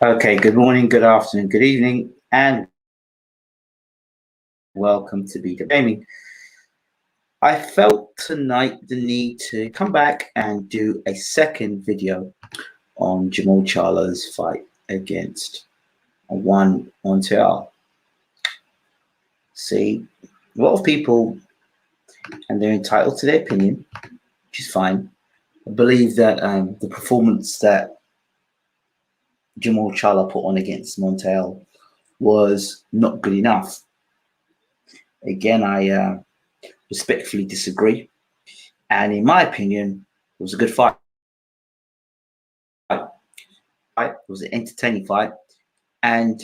Okay, good morning, good afternoon, good evening, and welcome to BWTM. I felt tonight the need to come back and do a second video on Jermall Charlo's fight against Juan Montiel. See, a lot of people, and they're entitled to their opinion, which is fine, believe that the performance that Jermall Charlo put on against Montiel was not good enough. Again, I respectfully disagree, and in my opinion, it was a good fight. It was an entertaining fight, and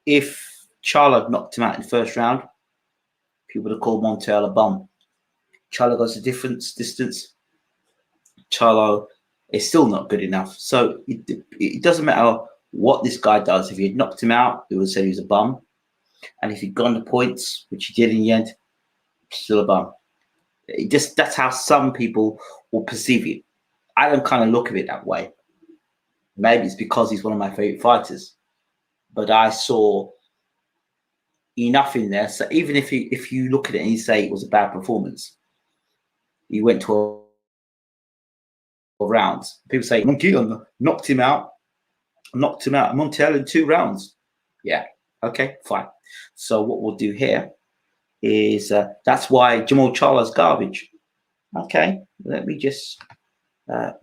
if Charlo knocked him out in the first round, people would have called Montiel a bum. Charlo goes a different distance. Charlo is still not good enough. So it doesn't matter what this guy does. If he had knocked him out, they would have said he was a bum. And if he'd gone to points, which he did in the end, still a bum. That's how some people will perceive it. I don't kind of look at it that way. Maybe it's because he's one of my favorite fighters, but I saw enough in there. So even if you look at it and you say it was a bad performance, he went 12 rounds. People say Montiel knocked him out Montiel in 2 rounds. Yeah, okay, fine. So what we'll do here is that's why Jermall Charlo's garbage. Okay, let me just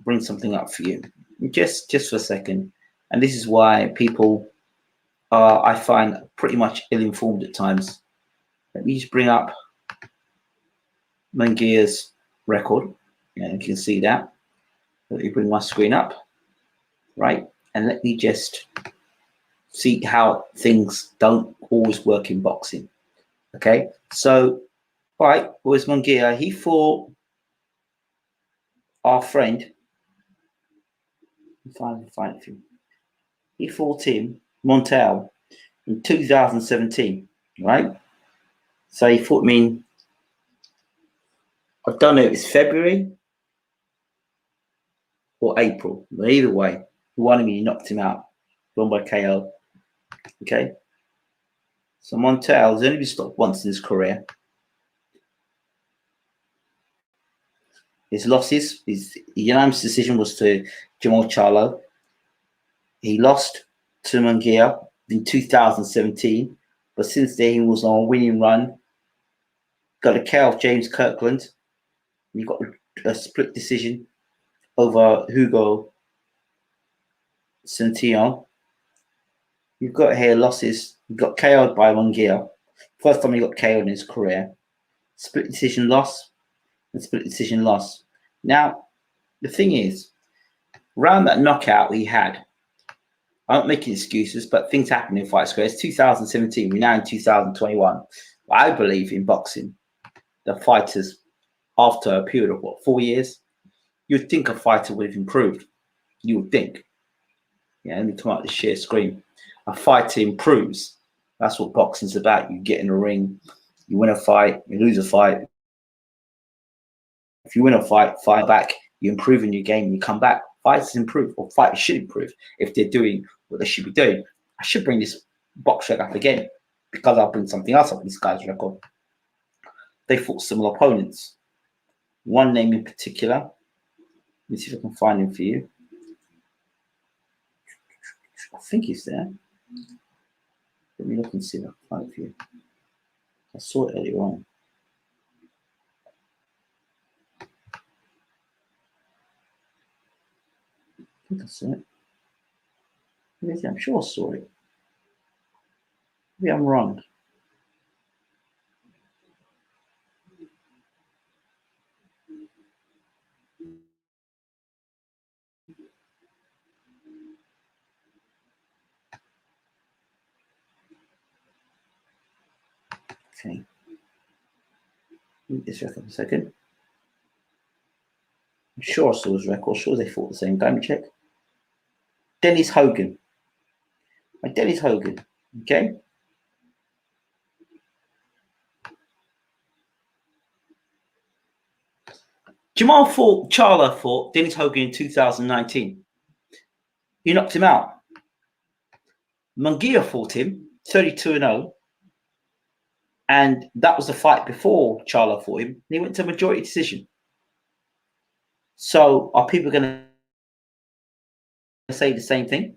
bring something up for you, just for a second. And this is why people are, I find, pretty much ill-informed at times. Let me just bring up Mangia's record. Yeah, you can see that. Let me bring my screen up, right? And let me just see how things don't always work in boxing. Okay, so, all right, where's Munguia? He fought our friend. Find him. He fought him, Montiel, in 2017, right? So he fought me in, I don't know if it's February or April, but either way, he won him, he knocked him out, won by KO. Okay, so Montiel has only been stopped once in his career. His losses, his unanimous decision was to Jermall Charlo. He lost to Munguia in 2017, but since then he was on a winning run. Got a KO of James Kirkland. He got a split decision over Hugo Centillo. You've got here losses. He got KO'd by Munguia. First time he got KO'd in his career. Split decision loss and split decision loss. Now, the thing is, around that knockout he had, I'm not making excuses, but things happen in fight squares. 2017, we're now in 2021. I believe in boxing, the fighters, after a period of 4 years, you'd think a fighter would have improved. You would think. Yeah, let me come out the share screen. A fighter improves. That's what boxing's about. You get in a ring, you win a fight, you lose a fight. If you win a fight back, you improve in your game, you come back. Fighters improve, or fighters should improve if they're doing what they should be doing. I should bring this box record up again because I'll bring something else up in this guy's record. They fought similar opponents. One name in particular. Let me see if I can find him for you. I think he's there. Let me look and see if I can find it for you. I saw it earlier on. I think I saw it. I'm sure I saw it. Maybe I'm wrong. Okay. Just a second. I'm sure I saw his record. Sure they fought the same time. Check. Dennis Hogan. Dennis Hogan. Okay. Charlo fought Dennis Hogan in 2019. He knocked him out. Munguia fought him 32-0. And that was the fight before Charlo fought him. And he went to a majority decision. So are people going to say the same thing?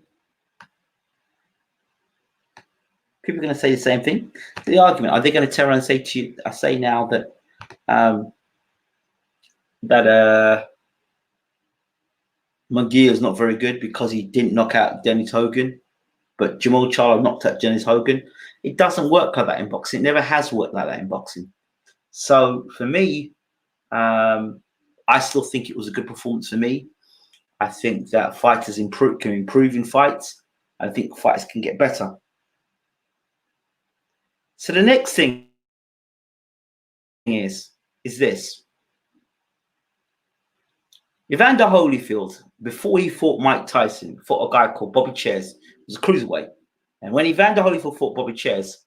People are going to say the same thing. The argument, are they going to turn around and say to you, I say now that Munguia is not very good because he didn't knock out Dennis Hogan, but Jermall Charlo knocked out Dennis Hogan. It doesn't work like that in boxing. It never has worked like that in boxing. So for me, I still think it was a good performance for me. I think that fighters can improve in fights. I think fighters can get better. So the next thing is this. Evander Holyfield, before he fought Mike Tyson, fought a guy called Bobby Cheers. It was a cruiserweight. And when Evander Holyfield fought Bobby Cheers,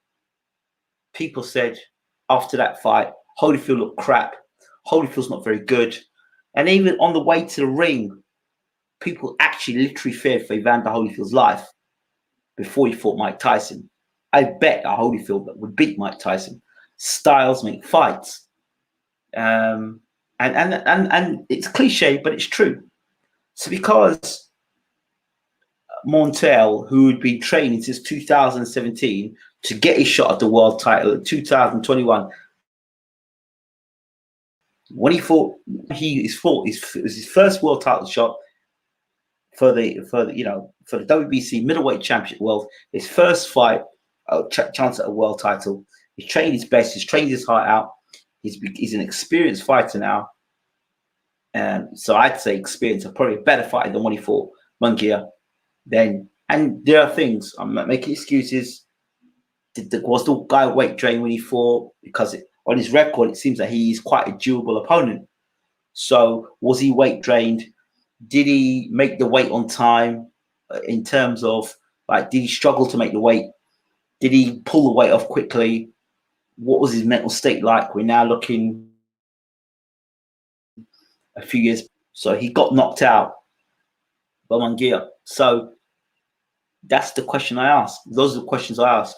people said after that fight, Holyfield looked crap. Holyfield's not very good. And even on the way to the ring, people actually literally feared for Evander Holyfield's life before he fought Mike Tyson. I bet a Holyfield that would beat Mike Tyson. Styles make fights. And it's cliche, but it's true. So because Montiel, who had been training since 2017 to get his shot at the world title in 2021, when he fought, it was his first world title shot for the WBC middleweight championship world. His first fight, chance at a world title. He's trained his best. He's trained his heart out. He's an experienced fighter now. And so I'd say experience, probably a better fighter than when he fought Munguia. And there are things, I'm not making excuses. Was the guy weight drained when he fought? Because on his record, it seems that he's quite a durable opponent. So was he weight drained? Did he make the weight on time? In terms of, like, did he struggle to make the weight? Did he pull the weight off quickly? What was his mental state like? We're now looking a few years. So he got knocked out by Munguia. So that's the question I asked. Those are the questions I asked.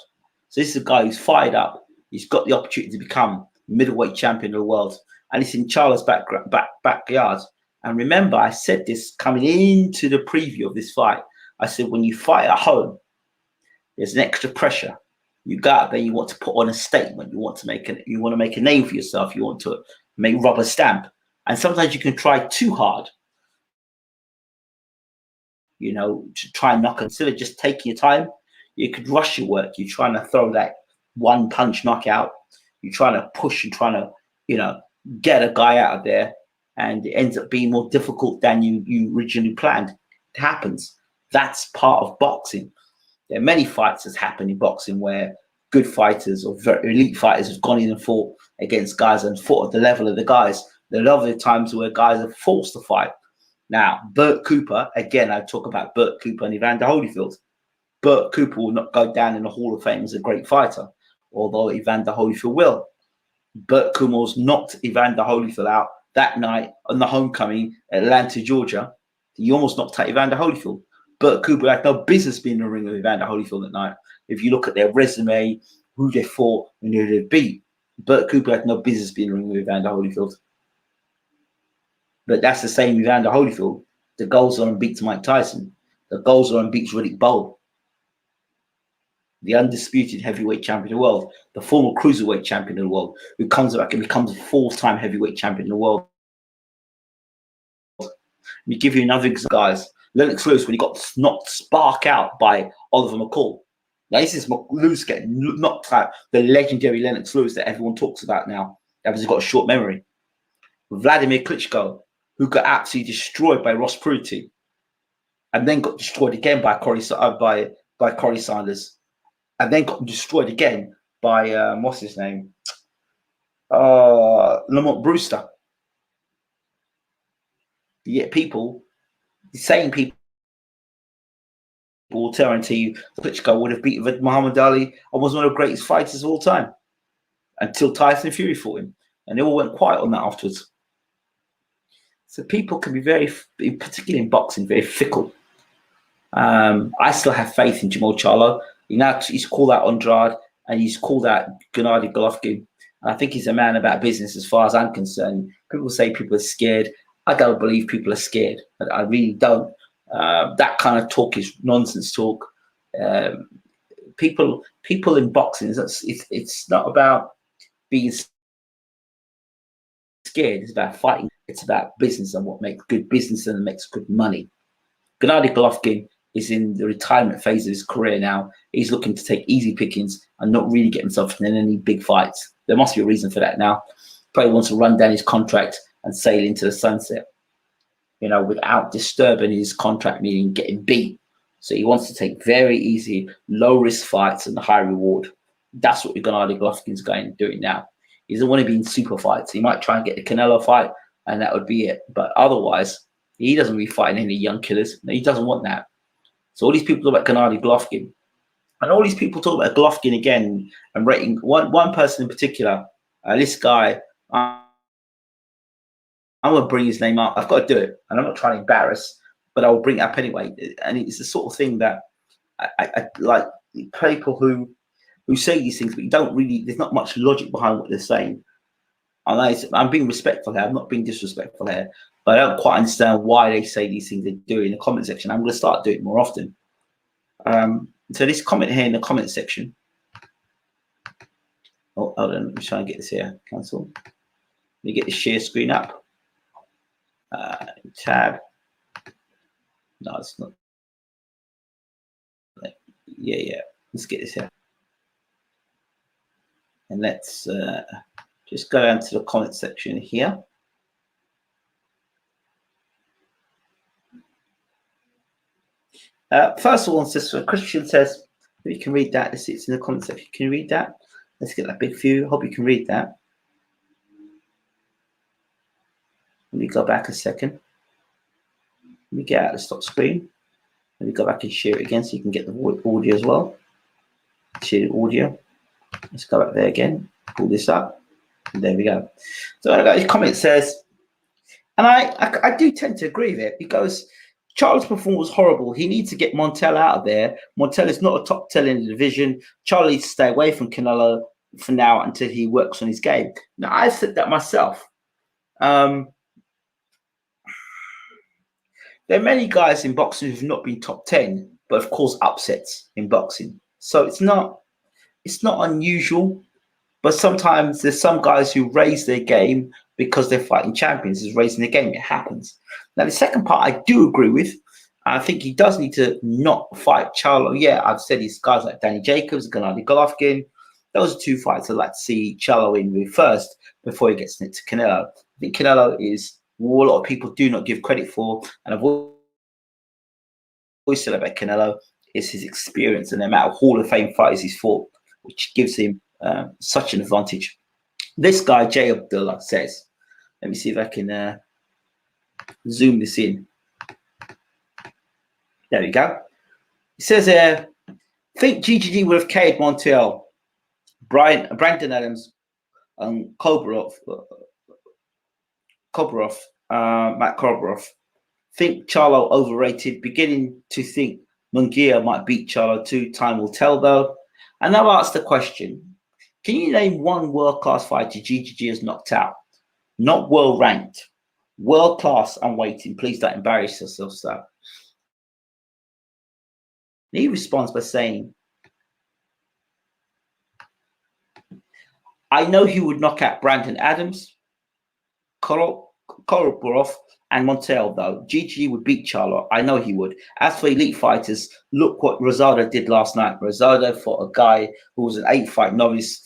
So this is a guy who's fired up. He's got the opportunity to become middleweight champion of the world. And it's in Charlo's backyard. And remember, I said this coming into the preview of this fight. I said, when you fight at home, there's an extra pressure. You go out there, you want to put on a statement. You want to make a name for yourself. You want to make rubber stamp. And sometimes you can try too hard, to try and knock. Instead of just taking your time, you could rush your work. You're trying to throw that one punch knockout. You're trying to push and trying to, get a guy out of there. And it ends up being more difficult than you originally planned. It happens. That's part of boxing. There are many fights that's happened in boxing where good fighters or very elite fighters have gone in and fought against guys and fought at the level of the guys. There are other times where guys are forced to fight. Now, Burt Cooper, again, I talk about Burt Cooper and Evander Holyfield. Burt Cooper will not go down in the Hall of Fame as a great fighter, although Evander Holyfield will. Burt Cooper knocked Evander Holyfield out that night on the homecoming at Atlanta, Georgia. He almost knocked out Evander Holyfield. Burt Cooper had no business being in the ring with Evander Holyfield that night. If you look at their resume, who they fought and who they beat, Burt Cooper had no business being in the ring with Evander Holyfield. But that's the same with Evander Holyfield. The goals on and beats Mike Tyson. The goals on and beats Riddick Bowe. The undisputed heavyweight champion of the world. The former cruiserweight champion of the world, who comes back and becomes a four-time heavyweight champion of the world. Let me give you another example, guys. Lennox Lewis, when he got knocked spark out by Oliver McCall. Now, this is Lewis getting knocked out, the legendary Lennox Lewis that everyone talks about now, because he's got a short memory. Vladimir Klitschko, who got absolutely destroyed by Ross Pruitt, and then got destroyed again by Corey Sanders, and then got destroyed again by, what's his name? Lamont Brewster. Yet the same people will tell you Klitschko would have beaten Muhammad Ali and was one of the greatest fighters of all time until Tyson Fury fought him. And they all went quiet on that afterwards. So people can be very, particularly in boxing, very fickle. I still have faith in Jermall Charlo. He's called out Andrade and he's called out Gennady Golovkin. And I think he's a man about business as far as I'm concerned. People say people are scared. I don't believe people are scared. I really don't. That kind of talk is nonsense talk. People in boxing, it's not about being scared. It's about fighting. It's about business and what makes good business and makes good money. Gennady Golovkin is in the retirement phase of his career now. He's looking to take easy pickings and not really get himself in any big fights. There must be a reason for that now. Probably wants to run down his contract and sail into the sunset, without disturbing his contract, meaning getting beat. So he wants to take very easy, low-risk fights and high reward. That's what Gennady Golovkin's doing now. He doesn't want to be in super fights. He might try and get the Canelo fight, and that would be it. But otherwise, he doesn't be fighting any young killers. He doesn't want that. So all these people talk about Gennady Golovkin, and all these people talk about Golovkin again and rating one person in particular. This guy, I'm gonna bring his name up. I've got to do it, and I'm not trying to embarrass, but I will bring it up anyway. And it's the sort of thing that I like people who say these things, but you don't really. There's not much logic behind what they're saying. I'm being respectful here. I'm not being disrespectful here. But I don't quite understand why they say these things they do in the comment section. I'm going to start doing it more often. So this comment here in the comment section. Oh, hold on. Let me try and get this here. Cancel. Let me get the share screen up. Tab. No, it's not. Yeah. Let's get this here. And let's just go down to the comment section here. First of all, Christian says, you can read that. It's in the comment section. Can you read that? Let's get that big view. Hope you can read that. Let me go back a second. Let me get out of the stop screen. Let me go back and share it again so you can get the audio as well. Share the audio. Let's go back there again. Pull this up. And there we go. So I got his comment says, and I do tend to agree with it because Charlo's performance was horrible. He needs to get Montiel out of there. Montiel is not a top 10 in the division. Charlie needs to stay away from Canelo for now until he works on his game. Now, I said that myself. There are many guys in boxing who've not been top 10, but of course upsets in boxing. So it's not unusual, but sometimes there's some guys who raise their game because they're fighting champions. Is raising the game. It happens. Now, the second part I do agree with. I think he does need to not fight Charlo. Yeah, I've said these guys like Danny Jacobs, Gennady Golovkin. Those are two fights I'd like to see Charlo in with first before he gets into Canelo. I think Canelo is what a lot of people do not give credit for, and I've always said about Canelo is his experience and the amount of Hall of Fame fighters he's fought, which gives him such an advantage. This guy, Jay Abdullah, says, let me see if I can zoom this in. There we go. He says, think GGG would have KO'd Montiel, Brandon Adams, and Kobrov, Matt Kobrov. Think Charlo overrated. Beginning to think Munguia might beat Charlo too. Time will tell, though. And I've asked the question, can you name one world-class fighter GGG has knocked out? Not world-ranked. World-class and waiting. Please don't embarrass yourself, sir. And he responds by saying, I know he would knock out Brandon Adams, Kobrov, and Montiel, though. GG would beat Charlo. I know he would. As for elite fighters, look what Rosado did last night. Rosado fought a guy who was an 8-fight novice.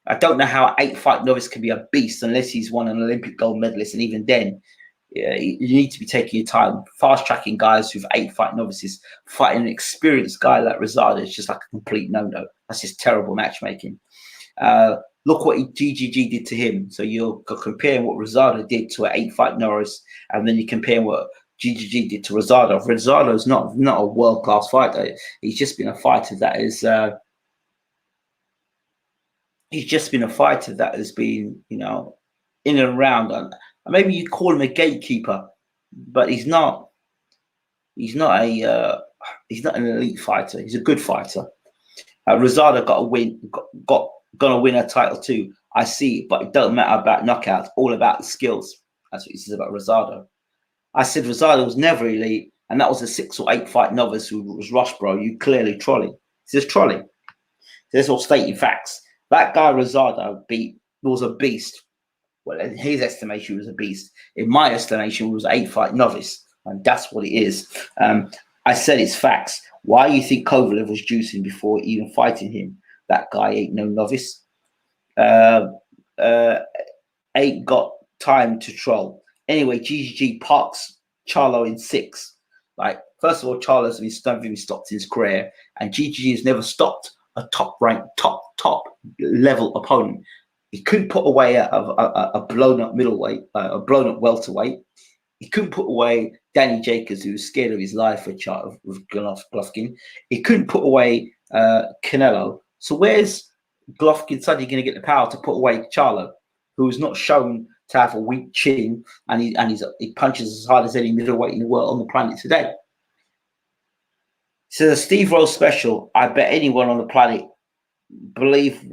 I don't know how an 8-fight novice can be a beast unless he's won an Olympic gold medalist. And even then, yeah, you need to be taking your time. Fast-tracking guys who've 8-fight novices, fighting an experienced guy like Rosado is just like a complete no-no. That's just terrible matchmaking. Look what GGG did to him. So you're comparing what Rosado did to an 8-fight Norris, and then you compare what GGG did to Rosado. Rosado is not a world-class fighter. He's just been a fighter that is. He's just been a fighter that has been, in and around. And maybe you call him a gatekeeper but he's not. He's not a. He's not an elite fighter. He's a good fighter. Rosado got a win. Got gonna win a title too. I see, but it don't matter about knockouts. All about the skills. That's what he says about Rosado. I said Rosado was never elite, and that was a 6 or 8 fight novice who was rushed, bro. You clearly trolling. He says trolling. There's all stating facts. That guy Rosado was a beast. Well, in his estimation, he was a beast. In my estimation, he was an 8 fight novice, and that's what it is. I said it's facts. Why you think Kovalev was juicing before even fighting him? That guy ain't no novice. Ain't got time to troll. Anyway, GGG parks Charlo in 6. Like, first of all, Charlo's been stopped in his career, and GGG has never stopped a top-ranked, top level opponent. He couldn't put away a blown-up middleweight, a blown-up welterweight. He couldn't put away Danny Jacobs, who was scared of his life with Golovkin. He couldn't put away Canelo. So where's Golovkin suddenly going to get the power to put away Charlo, who has not shown to have a weak chin, and he punches as hard as any middleweight in the world on the planet today? So the Steve Rose special, I bet anyone on the planet believe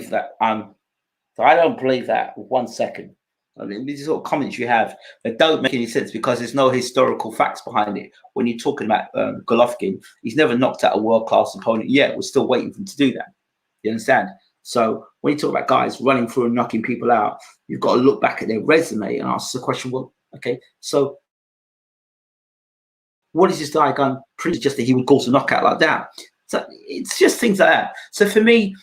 that. So I don't believe that 1 second. I mean, these sort of comments you have that don't make any sense because there's no historical facts behind it. When you're talking about Golovkin, he's never knocked out a world-class opponent yet. We're still waiting for him to do that. You understand? So when you talk about guys running through and knocking people out, you've got to look back at their resume and ask the question, well, okay, so what is this guy done? Pretty just that he would cause a knockout like that. So it's just things like that. So for me,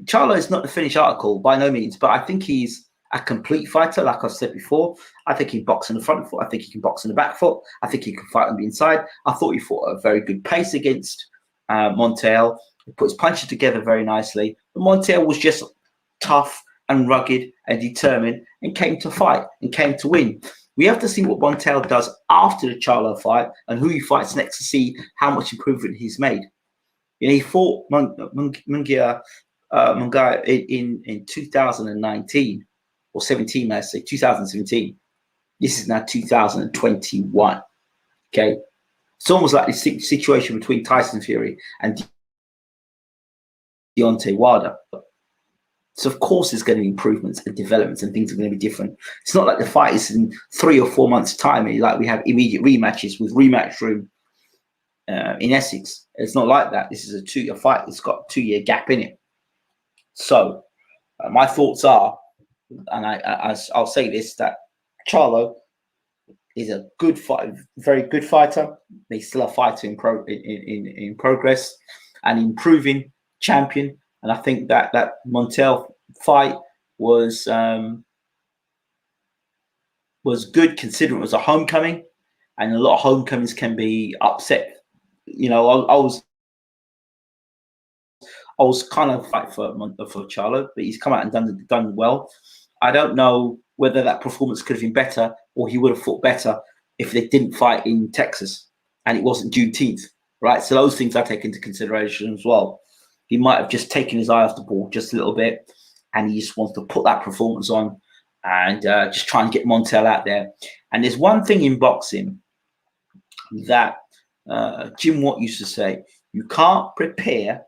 Charlo is not the finished article by no means, but I think he's a complete fighter, like I've said before. I think he can box on the front foot. I think he can box on the back foot. I think he can fight on the inside. I thought he fought at a very good pace against Montiel. He put his punches together very nicely. But Montiel was just tough and rugged and determined and came to fight and came to win. We have to see what Montiel does after the Charlo fight and who he fights next to see how much improvement he's made. You know, he fought Munguia in 2019 or 17, let's say 2017. This is now 2021. Okay, it's almost like this situation between Tyson Fury and Deontay Wilder. So of course there's going to be improvements and developments and things are going to be different. It's not like the fight is in 3 or 4 months' time. Like we have immediate rematches with Rematch Room in Essex. It's not like that. This is a 2-year fight. It's got a 2-year gap in it. So my thoughts are, and I'll say this, that Charlo is a good fight, very good fighter. He's still a fighter in progress and improving champion. And I think that Montiel fight was good, considering it was a homecoming, and a lot of homecomings can be upset. You know, I was kind of fight for Charlo, but he's come out and done well. I don't know whether that performance could have been better, or he would have fought better if they didn't fight in Texas and it wasn't Juneteenth, right? So those things I take into consideration as well. He might have just taken his eye off the ball just a little bit, and he just wants to put that performance on and just try and get Montiel out there. And there's one thing in boxing that Jim Watt used to say: you can't prepare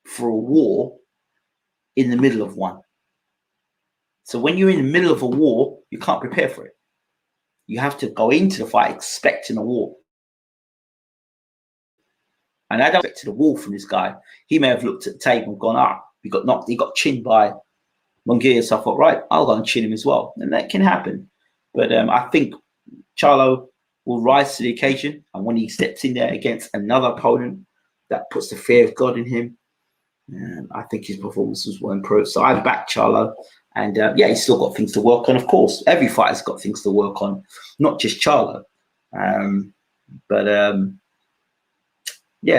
for a war in the middle of one. So when you're in the middle of a war, you can't prepare for it. You have to go into the fight expecting a war. And I don't expect a war from this guy. He may have looked at the table and gone, he got knocked, he got chinned by Munguia. So I thought, right, I'll go and chin him as well. And that can happen. But I think Charlo will rise to the occasion. And when he steps in there against another opponent that puts the fear of God in him, I think his performances will improve. So I back Charlo. And he's still got things to work on, of course. Every fighter's got things to work on, not just Charlo.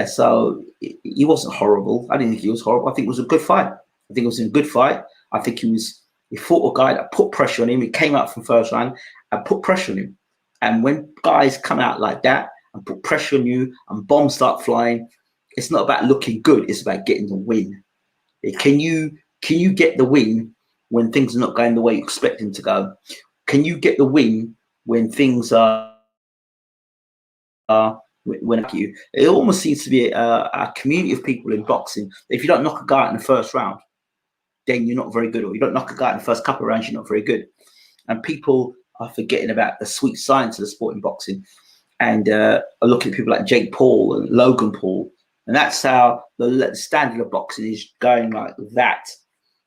So he wasn't horrible. I didn't think he was horrible. I think it was a good fight. I think it was a good fight. I think he fought a guy that put pressure on him. He came out from first round and put pressure on him. And when guys come out like that and put pressure on you and bombs start flying, it's not about looking good. It's about getting the win. Can you get the win when things are not going the way you expect them to go? Can you get the win when things are when you, it almost seems to be a community of people in boxing. If you don't knock a guy out in the first round, then you're not very good, or you don't knock a guy out in the first couple of rounds, you're not very good. And people are forgetting about the sweet science of the sport in boxing, and are looking at people like Jake Paul and Logan Paul, and that's how the standard of boxing is going like that.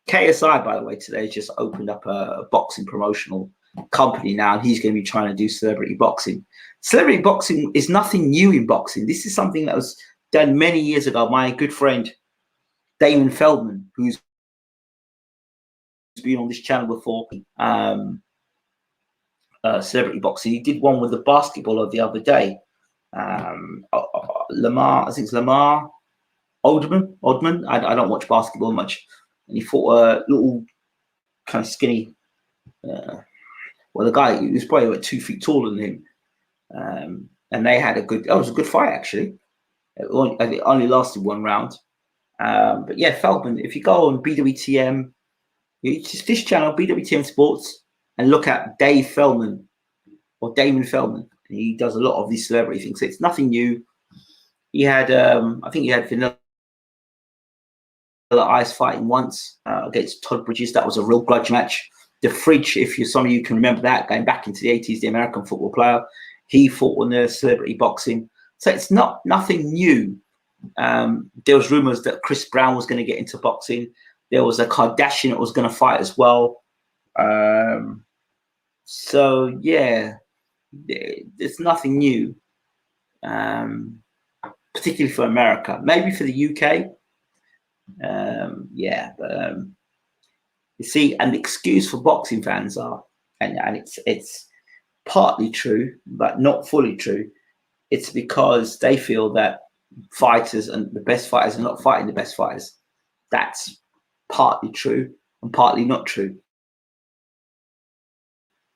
KSI, by the way, today just opened up a boxing promotional company now, and he's going to be trying to do celebrity boxing. Celebrity boxing is nothing new in boxing. This is something that was done many years ago. My good friend Damon Feldman, who's been on this channel before, celebrity boxing, he did one with the basketballer the other day. Lamar, I think it's Lamar Odman. I don't watch basketball much, and he fought a little kind of skinny. Well, the guy, he was probably like 2 feet taller than him. And they had it was a good fight, actually. It only lasted 1 round. But yeah, Feldman, if you go on BWTM, this channel, BWTM Sports, and look at Dave Feldman or Damon Feldman, and he does a lot of these celebrity things. So it's nothing new. He had, I think he had Vanilla Ice fighting once against Todd Bridges. That was a real grudge match. The Fridge, some of you can remember that, going back into the 80s, the American football player, he fought on the celebrity boxing. So it's nothing new. There was rumors that Chris Brown was going to get into boxing. There was a Kardashian that was going to fight as well. So yeah, it's nothing new, particularly for America. Maybe for the UK. You see, an excuse for boxing fans are, and it's partly true, but not fully true. It's because they feel that fighters and the best fighters are not fighting the best fighters. That's partly true and partly not true.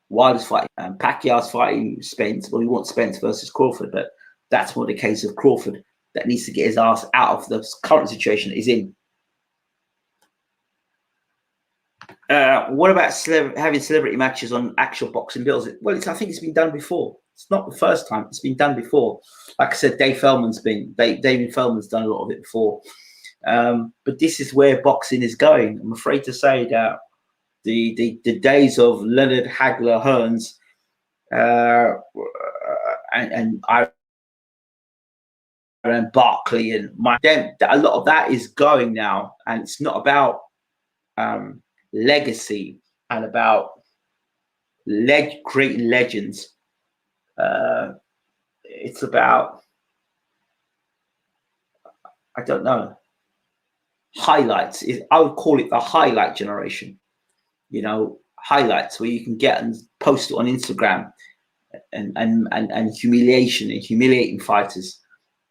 Wilder's fighting, Pacquiao's fighting Spence. Well, we want Spence versus Crawford, but that's more the case of Crawford that needs to get his ass out of the current situation that he's in. What about having celebrity matches on actual boxing bills? Well, I think it's been done before. It's not the first time. It's been done before. Like I said, David Feldman's done a lot of it before. But this is where boxing is going. I'm afraid to say that the days of Leonard, Hagler, Hearns, and Barkley and a lot of that is going now, and it's not about legacy and about creating legends. It's about, I don't know, highlights. I would call it the highlight generation. Highlights where you can get and post it on Instagram, and humiliation and humiliating fighters.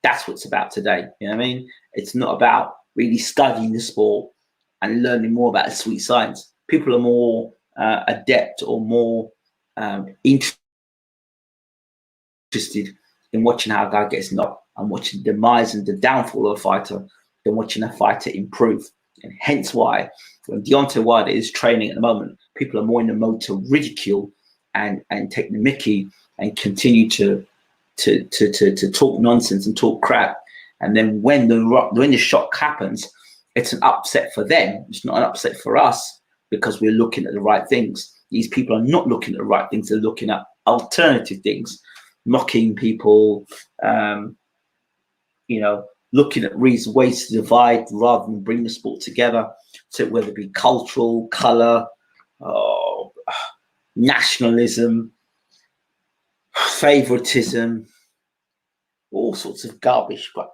That's what's about today. You know what I mean? It's not about really studying the sport and learning more about the sweet science. People are more adept or more interested in watching how a guy gets knocked and watching the demise and the downfall of a fighter than watching a fighter improve. And hence why when Deontay Wilder is training at the moment, people are more in the mode to ridicule and take the mickey and continue to talk nonsense and talk crap. And then when the shock happens, it's an upset for them. It's not an upset for us because we're looking at the right things. These people are not looking at the right things. They're looking at alternative things, mocking people, looking at ways to divide rather than bring the sport together. So whether it be cultural, color, nationalism, favoritism, all sorts of garbage. But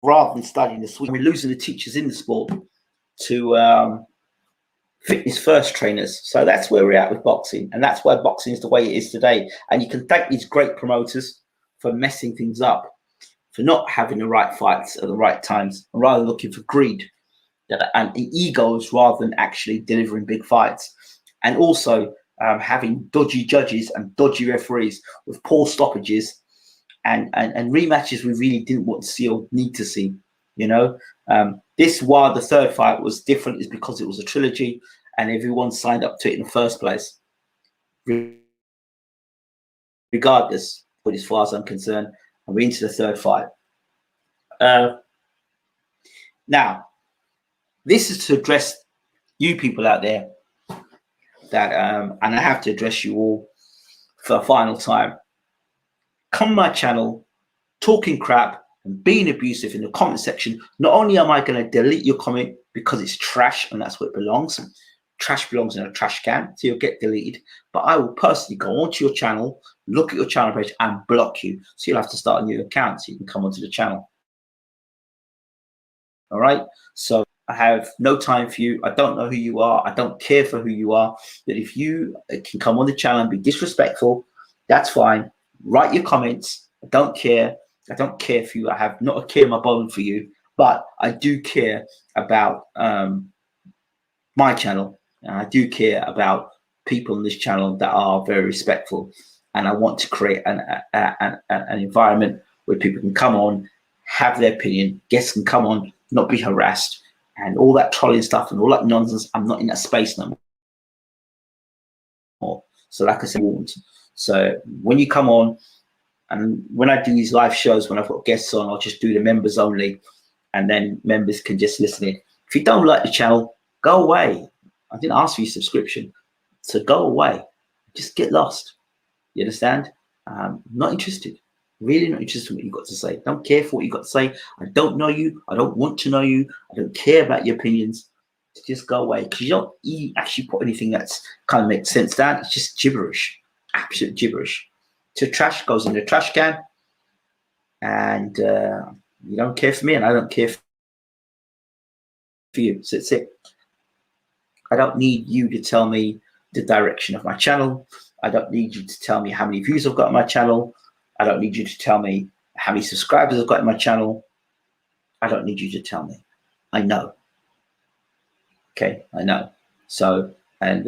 rather than studying the sweet, we're losing the teachers in the sport to fitness first trainers. So that's where we're at with boxing, and that's why boxing is the way it is today. And you can thank these great promoters for messing things up, for not having the right fights at the right times, and rather looking for greed and egos rather than actually delivering big fights. And also having dodgy judges and dodgy referees with poor stoppages and rematches we really didn't want to see or need to see. This, while the third fight was different, is because it was a trilogy and everyone signed up to it in the first place. regardless, but as far as I'm concerned, and we're into the third fight. Now, this is to address you people out there that, and I have to address you all for a final time. Come on my channel, talking crap and being abusive in the comment section. Not only am I going to delete your comment because it's trash and that's where it belongs. Trash belongs in a trash can, so you'll get deleted. But I will personally go onto your channel, look at your channel page and block you. So you'll have to start a new account so you can come onto the channel. All right. So I have no time for you. I don't know who you are. I don't care for who you are. But if you can come on the channel and be disrespectful, that's fine. Write your comments. I don't care. I don't care for you. I have not a care in my bone for you, but I do care about my channel. And I do care about people on this channel that are very respectful. And I want to create an environment where people can come on, have their opinion, guests can come on, not be harassed, and all that trolling stuff and all that nonsense. I'm not in that space no more. So like I said, so when you come on, and when I do these live shows, when I've got guests on, I'll just do the members only, and then members can just listen in. If you don't like the channel, go away. I didn't ask for your subscription, so go away. Just get lost. You understand? Not interested. Really not interested in what you've got to say. Don't care for what you've got to say. I don't know you. I don't want to know you. I don't care about your opinions. Just go away, because you don't actually put anything that's kind of makes sense down. It's just gibberish, absolute gibberish. So trash goes in the trash can, and you don't care for me, and I don't care for you. So that's it. I don't need you to tell me the direction of my channel. I don't need you to tell me how many views I've got on my channel. I don't need you to tell me how many subscribers I've got in my channel. I don't need you to tell me. I know. Okay, I know. So, and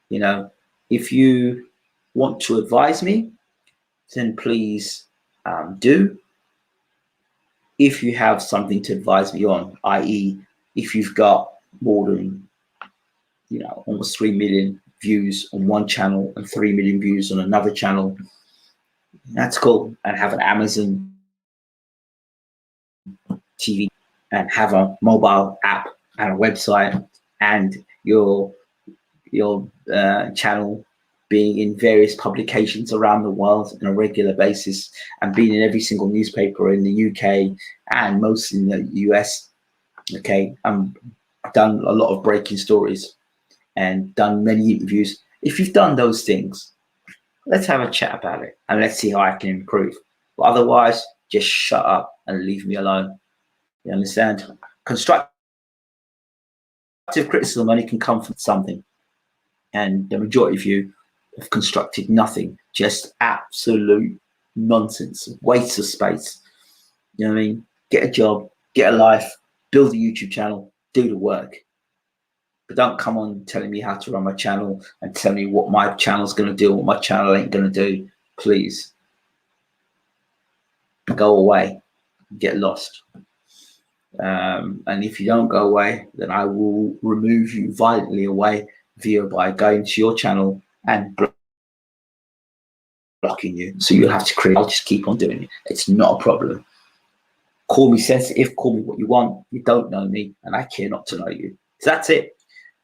you know, if you want to advise me, then please do. If you have something to advise me on, i.e., if you've got more than, you know, almost 3 million views on one channel and 3 million views on another channel, that's cool. And have an Amazon TV and have a mobile app and a website, and your channel being in various publications around the world on a regular basis, and being in every single newspaper in the UK and most in the US. Okay, I've done a lot of breaking stories and done many interviews. If you've done those things, let's have a chat about it and let's see how I can improve. But otherwise, just shut up and leave me alone. You understand? Constructive criticism only can come from something, and the majority of you have constructed nothing, just absolute nonsense, waste of space. You know what I mean? Get a job, get a life, build a YouTube channel, do the work. But don't come on telling me how to run my channel and tell me what my channel's going to do, what my channel ain't going to do. Please. Go away. Get lost. And if you don't go away, then I will remove you violently away by going to your channel and blocking you. So you'll have to create. I'll just keep on doing it. It's not a problem. Call me sensitive, call me what you want. You don't know me, and I care not to know you. So that's it.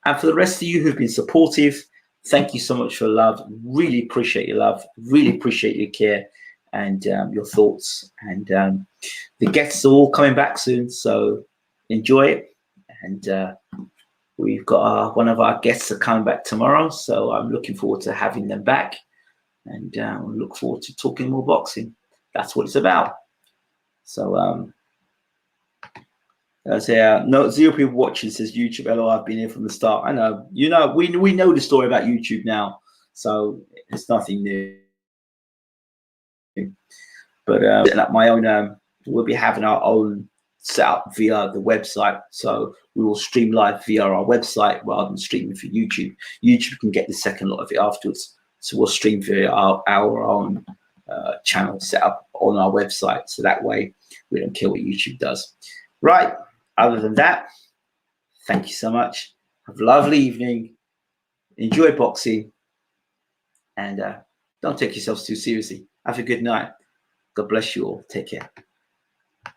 And for the rest of you who've been supportive, thank you so much for love. Really appreciate your love. Really appreciate your care and your thoughts. And the guests are all coming back soon, so enjoy it. And we've got one of our guests are coming back tomorrow, so I'm looking forward to having them back. And we look forward to talking more boxing. That's what it's about. So I say, no, 0 people watching, says YouTube. Hello, I've been here from the start. I know, you know, we know the story about YouTube now, so it's nothing new. But setting up my own, we'll be having our own setup via the website. So we will stream live via our website rather than streaming for YouTube. YouTube can get the second lot of it afterwards. So we'll stream via our own channel set up on our website. So that way we don't care what YouTube does. Right. Other than that, thank you so much. Have a lovely evening. Enjoy boxing. and don't take yourselves too seriously. Have a good night. God bless you all. Take care.